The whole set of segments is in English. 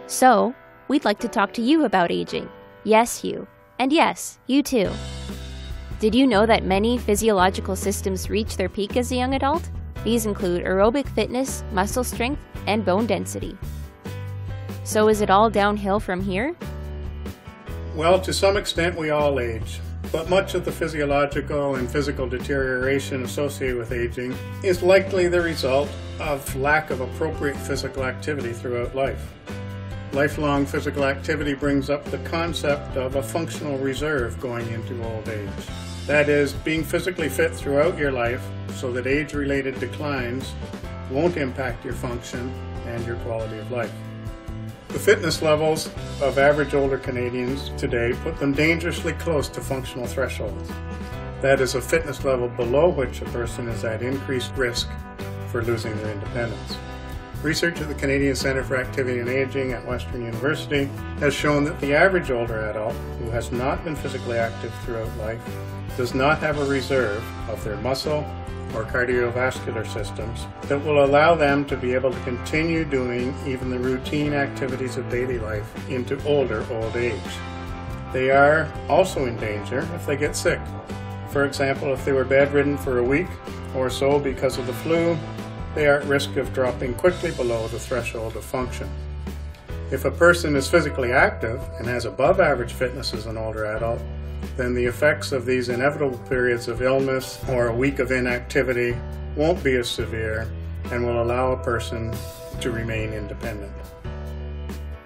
So, we'd like to talk to you about aging. Yes, you. And yes, you too. Did you know that many physiological systems reach their peak as a young adult? These include aerobic fitness, muscle strength, and bone density. So is it all downhill from here? Well, to some extent we all age, but much of the physiological and physical deterioration associated with aging is likely the result of lack of appropriate physical activity throughout life. Lifelong physical activity brings up the concept of a functional reserve going into old age. That is, being physically fit throughout your life so that age-related declines won't impact your function and your quality of life. The fitness levels of average older Canadians today put them dangerously close to functional thresholds. That is, a fitness level below which a person is at increased risk for losing their independence. Research at the Canadian Centre for Activity and Aging at Western University has shown that the average older adult who has not been physically active throughout life does not have a reserve of their muscle or cardiovascular systems that will allow them to be able to continue doing even the routine activities of daily life into older old age. They are also in danger if they get sick. For example, if they were bedridden for a week or so because of the flu, they are at risk of dropping quickly below the threshold of function. If a person is physically active and has above average fitness as an older adult, then the effects of these inevitable periods of illness or a week of inactivity won't be as severe and will allow a person to remain independent.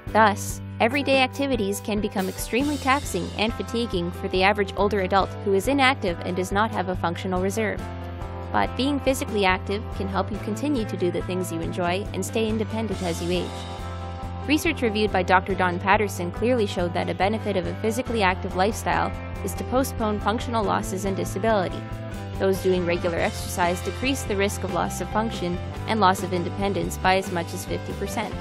Thus, everyday activities can become extremely taxing and fatiguing for the average older adult who is inactive and does not have a functional reserve. But being physically active can help you continue to do the things you enjoy and stay independent as you age. Research reviewed by Dr. Don Paterson clearly showed that a benefit of a physically active lifestyle is to postpone functional losses and disability. Those doing regular exercise decrease the risk of loss of function and loss of independence by as much as 50%.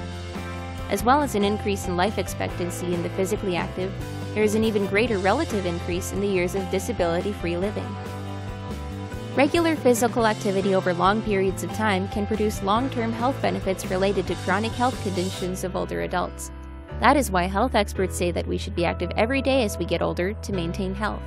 As well as an increase in life expectancy in the physically active, there is an even greater relative increase in the years of disability-free living. Regular physical activity over long periods of time can produce long-term health benefits related to chronic health conditions of older adults. That is why health experts say that we should be active every day as we get older to maintain health.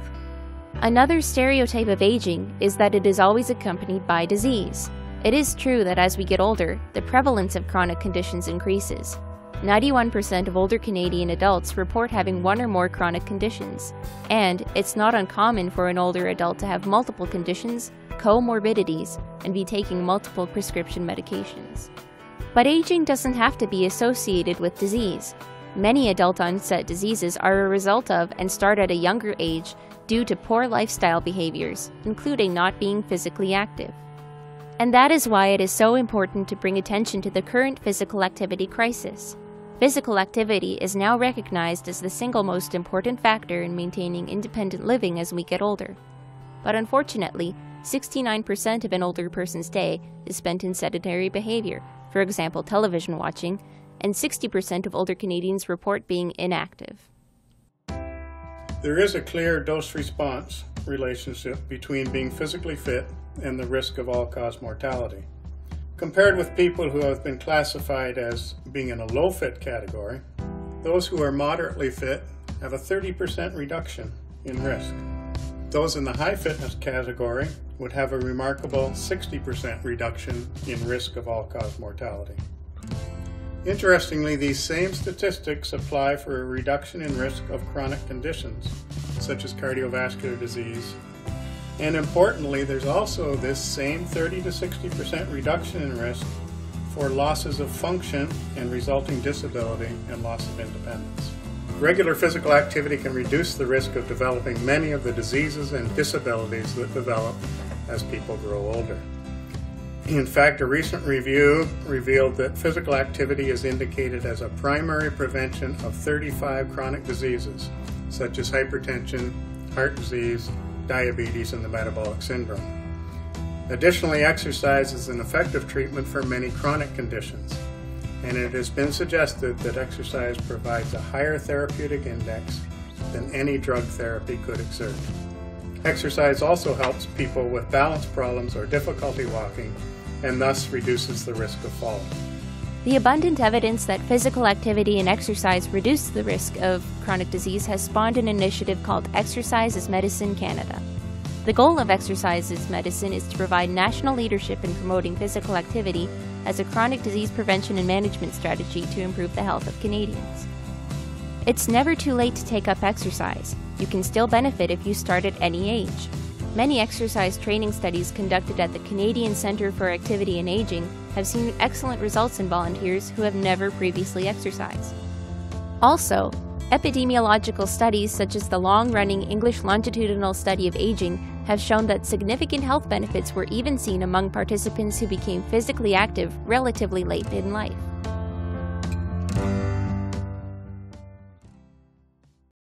Another stereotype of aging is that it is always accompanied by disease. It is true that as we get older, the prevalence of chronic conditions increases. 91% of older Canadian adults report having one or more chronic conditions, and it's not uncommon for an older adult to have multiple conditions, comorbidities, and be taking multiple prescription medications. But aging doesn't have to be associated with disease. Many adult-onset diseases are a result of and start at a younger age due to poor lifestyle behaviors, including not being physically active. And that is why it is so important to bring attention to the current physical activity crisis. Physical activity is now recognized as the single most important factor in maintaining independent living as we get older. But unfortunately, 69% of an older person's day is spent in sedentary behavior, for example television watching, and 60% of older Canadians report being inactive. There is a clear dose-response relationship between being physically fit and the risk of all-cause mortality. Compared with people who have been classified as being in a low-fit category, those who are moderately fit have a 30% reduction in risk. Those in the high-fitness category would have a remarkable 60% reduction in risk of all-cause mortality. Interestingly, these same statistics apply for a reduction in risk of chronic conditions, such as cardiovascular disease. And importantly, there's also this same 30 to 60% reduction in risk for losses of function and resulting disability and loss of independence. Regular physical activity can reduce the risk of developing many of the diseases and disabilities that develop as people grow older. In fact, a recent review revealed that physical activity is indicated as a primary prevention of 35 chronic diseases, such as hypertension, heart disease, diabetes, and the metabolic syndrome. Additionally, exercise is an effective treatment for many chronic conditions, and it has been suggested that exercise provides a higher therapeutic index than any drug therapy could exert. Exercise also helps people with balance problems or difficulty walking, and thus reduces the risk of falling. The abundant evidence that physical activity and exercise reduce the risk of chronic disease has spawned an initiative called Exercise is Medicine Canada. The goal of Exercise is Medicine is to provide national leadership in promoting physical activity as a chronic disease prevention and management strategy to improve the health of Canadians. It's never too late to take up exercise. You can still benefit if you start at any age. Many exercise training studies conducted at the Canadian Centre for Activity and Aging have seen excellent results in volunteers who have never previously exercised. Also, epidemiological studies such as the long-running English longitudinal study of aging have shown that significant health benefits were even seen among participants who became physically active relatively late in life.